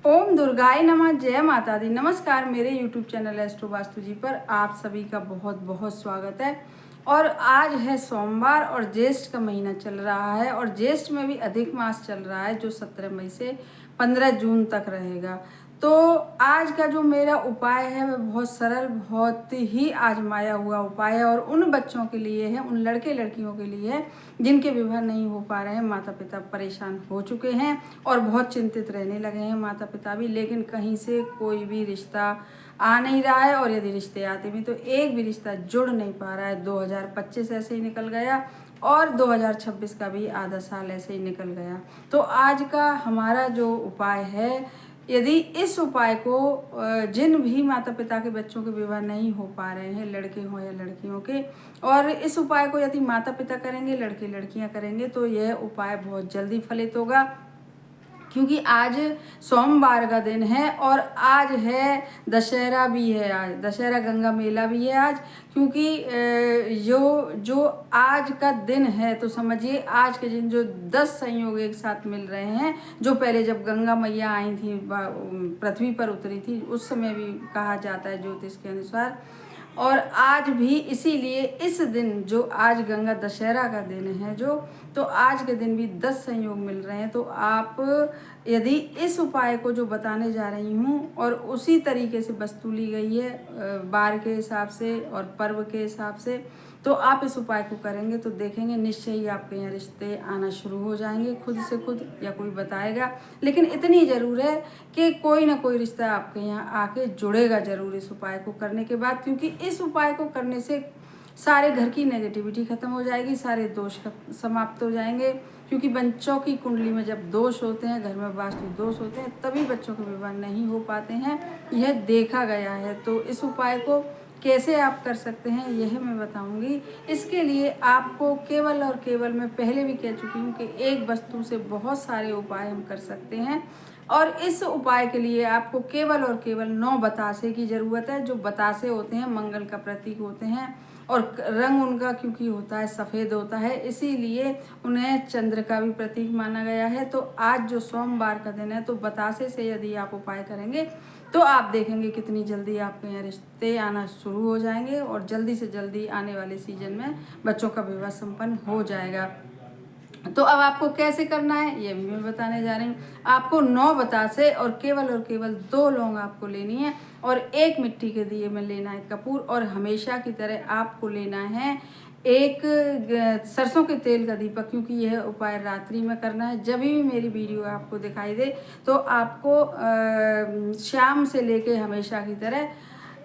ओम दुर्गाय नमः। जय माता दी। नमस्कार। मेरे YouTube चैनल एस्ट्रो वास्तु जी पर आप सभी का बहुत बहुत स्वागत है। और आज है सोमवार और ज्येष्ठ का महीना चल रहा है और ज्येष्ठ में भी अधिक मास चल रहा है जो 17 मई से 15 जून तक रहेगा। तो आज का जो मेरा उपाय है वह बहुत सरल, बहुत ही आजमाया हुआ उपाय है और उन बच्चों के लिए है, उन लड़के लड़कियों के लिए है जिनके विवाह नहीं हो पा रहे हैं। माता पिता परेशान हो चुके हैं और बहुत चिंतित रहने लगे हैं माता पिता भी, लेकिन कहीं से कोई भी रिश्ता आ नहीं रहा है और यदि रिश्ते आते भी तो एक भी रिश्ता जुड़ नहीं पा रहा है। 2025 ऐसे ही निकल गया और 2026 का भी आधा साल ऐसे ही निकल गया। तो आज का हमारा जो उपाय है, यदि इस उपाय को जिन भी माता पिता के बच्चों के विवाह नहीं हो पा रहे हैं, लड़के हों या लड़कियों के, और इस उपाय को यदि माता पिता करेंगे, लड़के लड़कियां करेंगे तो यह उपाय बहुत जल्दी फलित होगा। क्योंकि आज सोमवार का दिन है और आज है दशहरा भी है, आज दशहरा गंगा मेला भी है आज। क्योंकि जो आज का दिन है तो समझिए आज के दिन जो 10 संयोग एक साथ मिल रहे हैं, जो पहले जब गंगा मैया आई थी, पृथ्वी पर उतरी थी, उस समय भी कहा जाता है ज्योतिष के अनुसार। और आज भी इसीलिए इस दिन जो आज गंगा दशहरा का दिन है जो, तो आज के दिन भी 10 संयोग मिल रहे हैं। तो आप यदि इस उपाय को जो बताने जा रही हूँ और उसी तरीके से वस्तु ली गई है बार के हिसाब से और पर्व के हिसाब से, तो आप इस उपाय को करेंगे तो देखेंगे निश्चय ही आपके यहाँ रिश्ते आना शुरू हो जाएंगे खुद से खुद, या कोई बताएगा। लेकिन इतनी ज़रूर है कि कोई ना कोई रिश्ता आपके यहाँ आके जुड़ेगा ज़रूर इस उपाय को करने के बाद। क्योंकि इस उपाय को करने से सारे घर की नेगेटिविटी खत्म हो जाएगी, सारे दोष समाप्त हो जाएंगे। क्योंकि बच्चों की कुंडली में जब दोष होते हैं, घर में वास्तु दोष होते हैं, तभी बच्चों के विवाह नहीं हो पाते हैं, यह देखा गया है। तो इस उपाय को कैसे आप कर सकते हैं यह मैं बताऊंगी। इसके लिए आपको केवल और केवल, मैं पहले भी कह चुकी हूँ कि एक वस्तु से बहुत सारे उपाय हम कर सकते हैं। और इस उपाय के लिए आपको केवल और केवल 9 बतासे की ज़रूरत है। जो बतासे होते हैं मंगल का प्रतीक होते हैं और रंग उनका क्योंकि होता है सफ़ेद होता है, इसीलिए उन्हें चंद्र का भी प्रतीक माना गया है। तो आज जो सोमवार का दिन है तो बतासे से यदि आप उपाय करेंगे तो आप देखेंगे कितनी जल्दी आपके यहाँ रिश्ते आना शुरू हो जाएंगे और जल्दी से जल्दी आने वाले सीजन में बच्चों का विवाह संपन्न हो जाएगा। तो अब आपको कैसे करना है ये भी मैं बताने जा रही हूँ। आपको 9 बतासे और केवल 2 लौंग आपको लेनी है और 1 मिट्टी के दिए में लेना है कपूर। और हमेशा की तरह आपको लेना है एक सरसों के तेल का दीपक, क्योंकि यह उपाय रात्रि में करना है। जब भी मेरी वीडियो आपको दिखाई दे तो आपको शाम से लेके हमेशा की तरह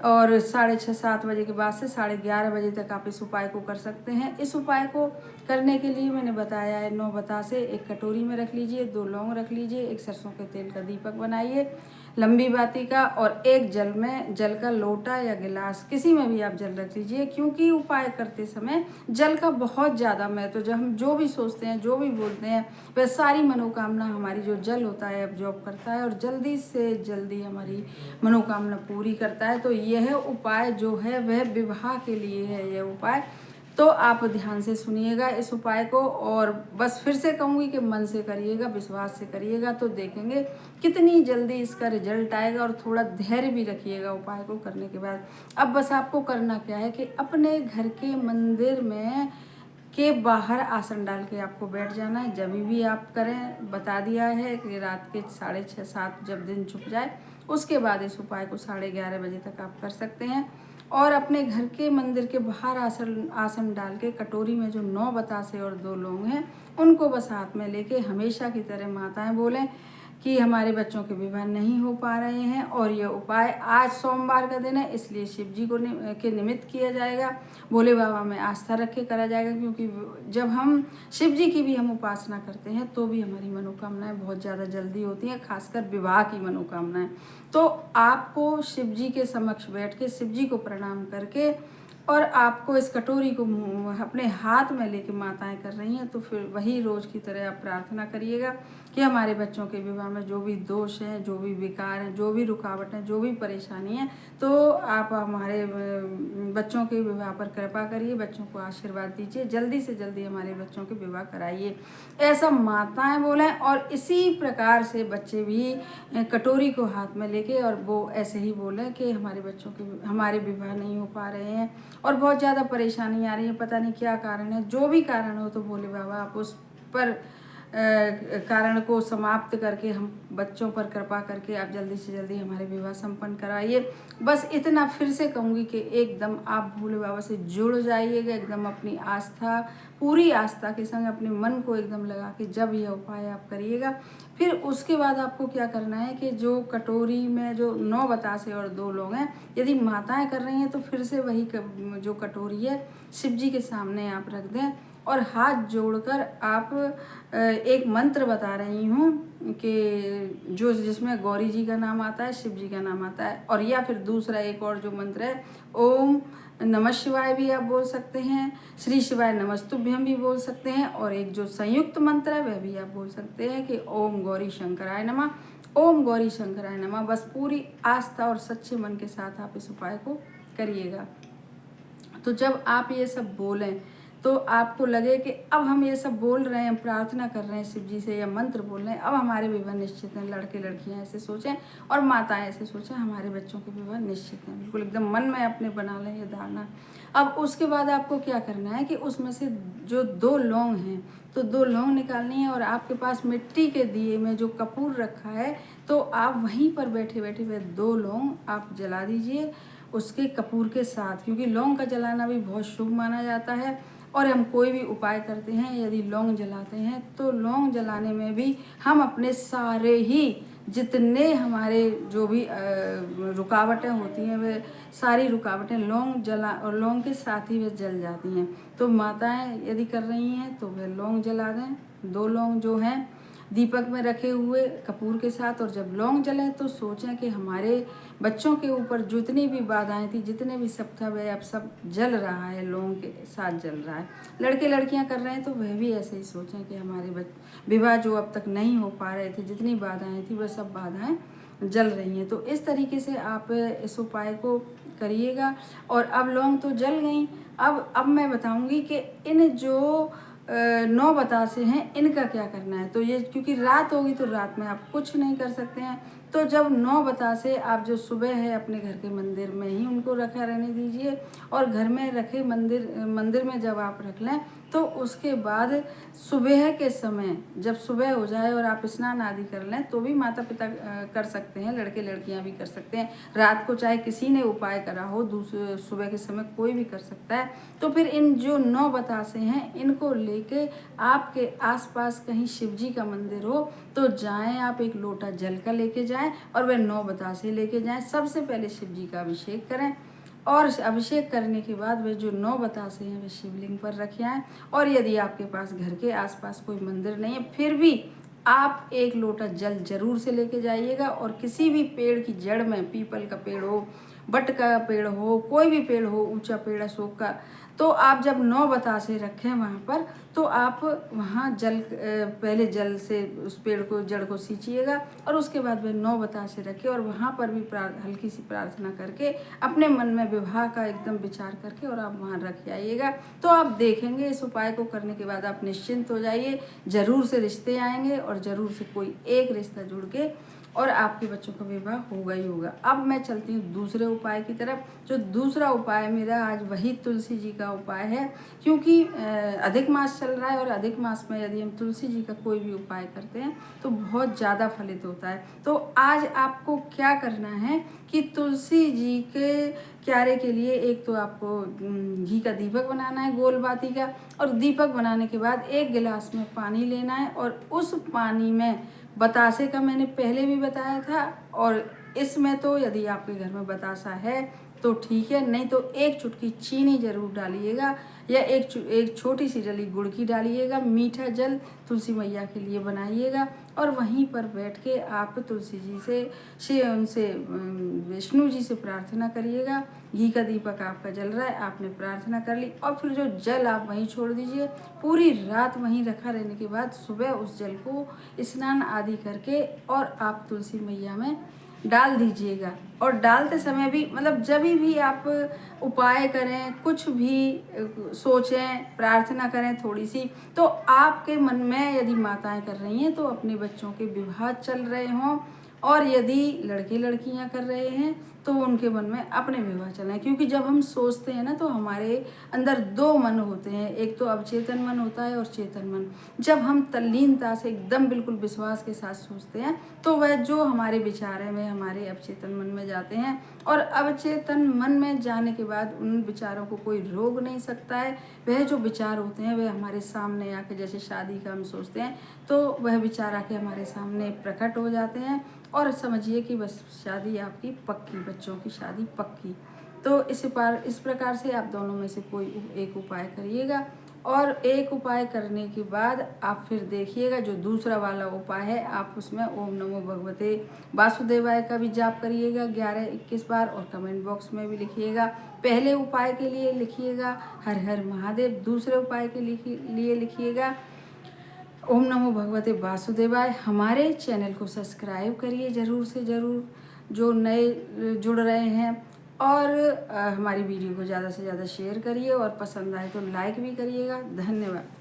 और 6:30-7 बजे के बाद से 11:30 बजे तक आप इस उपाय को कर सकते हैं। इस उपाय को करने के लिए मैंने बताया है 9 बतासे एक कटोरी में रख लीजिए, 2 लौंग रख लीजिए, एक सरसों के तेल का दीपक बनाइए लंबी बाती का, और एक जल का लोटा या गिलास किसी में भी आप जल रख लीजिए। क्योंकि उपाय करते समय जल का बहुत ज़्यादा महत्व, जो हम जो भी सोचते हैं, जो भी बोलते हैं, वह सारी मनोकामना हमारी जो जल होता है अब्जॉर्ब करता है और जल्दी से जल्दी हमारी मनोकामना पूरी करता है। तो यह उपाय जो है वह विवाह के लिए है यह उपाय। तो आप ध्यान से सुनिएगा इस उपाय को, और बस फिर से कहूँगी कि मन से करिएगा, विश्वास से करिएगा, तो देखेंगे कितनी जल्दी इसका रिजल्ट आएगा। और थोड़ा धैर्य भी रखिएगा उपाय को करने के बाद। अब बस आपको करना क्या है कि अपने घर के मंदिर में के बाहर आसन डाल के आपको बैठ जाना है। जब भी आप करें, बता दिया है कि रात के 6:30-7 जब दिन छुप जाए उसके बाद इस उपाय को 11:30 बजे तक आप कर सकते हैं। और अपने घर के मंदिर के बाहर आसन डाल के कटोरी में जो 9 बतासे और 2 लौंग हैं उनको बस हाथ में लेके हमेशा की तरह माताएं बोलें कि हमारे बच्चों के विवाह नहीं हो पा रहे हैं। और यह उपाय आज सोमवार का दिन है इसलिए शिव जी को के निमित्त किया जाएगा, भोले बाबा में आस्था रख के करा जाएगा। क्योंकि जब हम शिव जी की भी हम उपासना करते हैं तो भी हमारी मनोकामनाएं बहुत ज़्यादा जल्दी होती हैं, खासकर विवाह की मनोकामनाएं। तो आपको शिव जी के समक्ष बैठ के शिव जी को प्रणाम करके, और आपको इस कटोरी को अपने हाथ में लेके माताएं कर रही हैं, तो फिर वही रोज़ की तरह आप प्रार्थना करिएगा कि हमारे बच्चों के विवाह में जो भी दोष हैं, जो भी विकार हैं, जो भी रुकावट हैं, जो भी परेशानी है, तो आप हमारे बच्चों के विवाह पर कृपा करिए, बच्चों को आशीर्वाद दीजिए, जल्दी से जल्दी हमारे बच्चों के विवाह कराइए, ऐसा माताएं बोलें। और इसी प्रकार से बच्चे भी कटोरी को हाथ में लेके और वो ऐसे ही बोलें कि हमारे बच्चों के हमारे विवाह नहीं हो पा रहे हैं और बहुत ज़्यादा परेशानी आ रही है, पता नहीं क्या कारण है। जो भी कारण हो तो भोले बाबा आप उस पर कारण को समाप्त करके हम बच्चों पर कृपा करके आप जल्दी से जल्दी हमारे विवाह संपन्न कराइए। बस इतना फिर से कहूँगी कि एकदम आप भोले बाबा से जुड़ जाइएगा, एकदम अपनी आस्था, पूरी आस्था के संग अपने मन को एकदम लगा के जब यह उपाय आप करिएगा। फिर उसके बाद आपको क्या करना है कि जो कटोरी में जो 9 बतासे और 2 लोग हैं, यदि माताएं कर रही हैं तो फिर से वही जो कटोरी है शिव जी के सामने आप रख दें और हाथ जोड़कर आप एक मंत्र बता रही हूँ कि जो जिसमें गौरी जी का नाम आता है, शिव जी का नाम आता है, और या फिर दूसरा एक और जो मंत्र है ओम नमः शिवाय भी आप बोल सकते हैं, श्री शिवाय नमस्तुभ्यम भी बोल सकते हैं, और एक जो संयुक्त मंत्र है वह भी आप बोल सकते हैं कि ओम गौरी शंकराय नमः, ओम गौरी शंकराय नमः। बस पूरी आस्था और सच्चे मन के साथ आप इस उपाय को करिएगा। तो जब आप ये सब बोलें तो आपको लगे कि अब हम ये सब बोल रहे हैं, प्रार्थना कर रहे हैं शिव जी से या मंत्र बोल रहे हैं, अब हमारे विवाह निश्चित हैं। लड़के लड़कियां ऐसे सोचें और माताएं ऐसे सोचें हमारे बच्चों के विवाह निश्चित हैं, बिल्कुल एकदम मन में अपने बना लें ये धारणा। अब उसके बाद आपको क्या करना है कि उसमें से जो 2 लौंग हैं तो 2 लौंग निकालनी है, और आपके पास मिट्टी के दिए में जो कपूर रखा है तो आप वहीं पर बैठे बैठे वह 2 लौंग आप जला दीजिए उसके कपूर के साथ, क्योंकि लौंग का जलाना भी बहुत शुभ माना जाता है। और हम कोई भी उपाय करते हैं यदि लौंग जलाते हैं तो लौंग जलाने में भी हम अपने सारे ही जितने हमारे जो भी रुकावटें होती हैं वे सारी रुकावटें लौंग के साथ ही वे जल जाती हैं। तो माताएं यदि कर रही हैं तो वे लौंग जला दें, 2 लौंग जो हैं दीपक में रखे हुए कपूर के साथ, और जब लौंग जले तो सोचें कि हमारे बच्चों के ऊपर जितनी भी बाधाएं थी, जितने भी सब था, वह अब सब जल रहा है, लौंग के साथ जल रहा है। लड़के लड़कियां कर रहे हैं तो वह भी ऐसे ही सोचें कि हमारे विवाह जो अब तक नहीं हो पा रहे थे, जितनी बाधाएं थी वह सब बाधाएं जल रही हैं। तो इस तरीके से आप इस उपाय को करिएगा। और अब लौंग तो जल गई, अब मैं बताऊंगी कि इन जो 9 बतासे हैं इनका क्या करना है। तो ये क्योंकि रात होगी तो रात में आप कुछ नहीं कर सकते हैं, तो जब 9 बतासे आप जो सुबह है अपने घर के मंदिर में ही उनको रखा रहने दीजिए, और घर में रखे मंदिर में जब आप रख लें तो उसके बाद सुबह के समय जब सुबह हो जाए और आप स्नान आदि कर लें तो भी माता पिता कर सकते हैं, लड़के लड़कियां भी कर सकते हैं। रात को चाहे किसी ने उपाय करा हो, दूसरे सुबह के समय कोई भी कर सकता है। तो फिर इन जो 9 बतासे हैं इनको लेके आपके आसपास कहीं शिव जी का मंदिर हो तो जाएं, आप एक लोटा जल का लेके जाएं और वह 9 बतासे लेके जाएं। सबसे पहले शिव जी का अभिषेक करें, और अभिषेक करने के बाद वे जो 9 बतासे हैं वे शिवलिंग पर रखे आएँ। और यदि आपके पास घर के आसपास कोई मंदिर नहीं है फिर भी आप एक लोटा जल जरूर से लेके जाइएगा, और किसी भी पेड़ की जड़ में, पीपल का पेड़ हो, बट का पेड़ हो, कोई भी पेड़ हो, ऊंचा पेड़ अशोक का, तो आप जब 9 बतासे रखें वहाँ पर तो आप वहाँ पहले जल से उस पेड़ को जड़ को सींचिएगा, और उसके बाद वे 9 बतासे रखें और वहाँ पर भी हल्की सी प्रार्थना करके अपने मन में विवाह का एकदम विचार करके और आप वहाँ रख आइएगा। तो आप देखेंगे इस उपाय को करने के बाद आप निश्चिंत हो जाइए, जरूर से रिश्ते आएंगे और जरूर से कोई एक रिश्ता जुड़ के और आपके बच्चों का विवाह होगा ही होगा। अब मैं चलती हूँ दूसरे उपाय की तरफ। जो दूसरा उपाय मेरा आज वही तुलसी जी का उपाय है, क्योंकि अधिक मास चल रहा है और अधिक मास में यदि हम तुलसी जी का कोई भी उपाय करते हैं तो बहुत ज़्यादा फलित होता है। तो आज आपको क्या करना है कि तुलसी जी के क्यारे के लिए एक तो आपको घी का दीपक बनाना है, गोल बाती का, और दीपक बनाने के बाद 1 गिलास में पानी लेना है, और उस पानी में बतासे का मैंने पहले भी बताया था, और इसमें तो यदि आपके घर में बतासा है तो ठीक है, नहीं तो एक चुटकी चीनी ज़रूर डालिएगा या एक छोटी सी डली गुड़ की डालिएगा। मीठा जल तुलसी मैया के लिए बनाइएगा और वहीं पर बैठ के आप तुलसी जी से उनसे विष्णु जी से प्रार्थना करिएगा। घी का दीपक आपका जल रहा है, आपने प्रार्थना कर ली और फिर जो जल आप वहीं छोड़ दीजिए। पूरी रात वहीं रखा रहने के बाद सुबह उस जल को स्नान आदि करके और आप तुलसी मैया में डाल दीजिएगा। और डालते समय भी मतलब जब भी आप उपाय करें, कुछ भी सोचें, प्रार्थना करें थोड़ी सी, तो आपके मन में यदि माताएं कर रही हैं तो अपने बच्चों के विवाह चल रहे हों, और यदि लड़के लड़कियां कर रहे हैं तो उनके मन में अपने विवाह चल रहे हैं। क्योंकि जब हम सोचते हैं ना तो हमारे अंदर दो मन होते हैं, एक तो अवचेतन मन होता है और चेतन मन। जब हम तल्लीनता से एकदम बिल्कुल विश्वास के साथ सोचते हैं तो वह जो हमारे विचार हैं वह हमारे अवचेतन मन में जाते हैं, और अवचेतन मन में जाने के बाद उन विचारों को कोई रोक नहीं सकता है। वह जो विचार होते हैं वह हमारे सामने आके, जैसे शादी का हम सोचते हैं तो वह विचार आके हमारे सामने प्रकट हो जाते हैं और समझिए कि बस शादी आपकी पक्की, बच्चों की शादी पक्की। तो इस प्रकार से आप दोनों में से कोई एक उपाय करिएगा, और एक उपाय करने के बाद आप फिर देखिएगा जो दूसरा वाला उपाय है आप उसमें ओम नमो भगवते वासुदेवाय का भी जाप करिएगा 11-21 बार, और कमेंट बॉक्स में भी लिखिएगा। पहले उपाय के लिए लिखिएगा हर हर महादेव, दूसरे उपाय के लिए लिखिएगा ओम नमो भगवते वासुदेवाय। हमारे चैनल को सब्सक्राइब करिए ज़रूर से ज़रूर जो नए जुड़ रहे हैं, और हमारी वीडियो को ज़्यादा से ज़्यादा शेयर करिए और पसंद आए तो लाइक भी करिएगा। धन्यवाद।